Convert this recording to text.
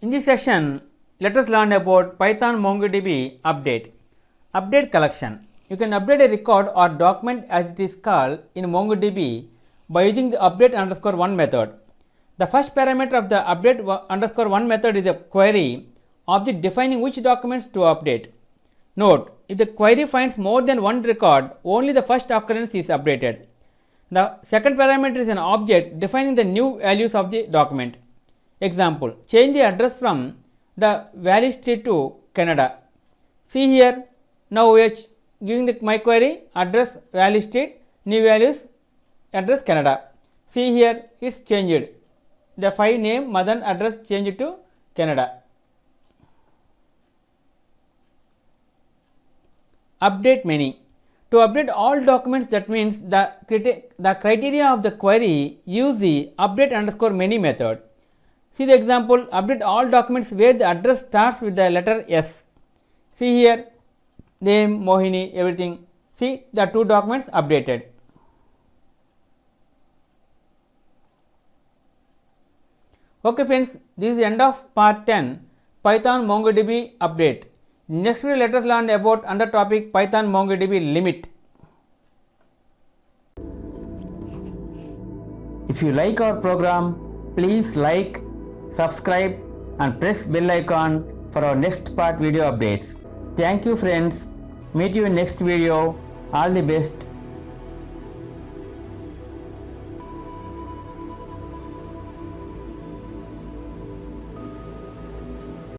In this session, let us learn about Python MongoDB update. Update collection. You can update a record or document as it is called in MongoDB by using the update underscore one method. The first parameter of the update underscore one method is a query object defining which documents to update. Note, if the query finds more than one record, only the first occurrence is updated. The second parameter is an object defining the new values of the document. Example, change the address from the Valley Street to Canada. See here, now we are giving my query address Valley Street, new values address Canada. See here, it is changed. The file name Madan address changed to Canada. Update many. To update all documents, that means the criteria of the query use the update underscore many method. See the example, update all documents where the address starts with the letter S. See here, name, Mohini, everything. See the two documents updated. Okay friends, this is the end of part 10 Python MongoDB update. Next video let us learn about another topic Python MongoDB limit. If you like our program, please like, subscribe and press bell icon for our next part video updates. Thank you friends. Meet you in next video. All the best.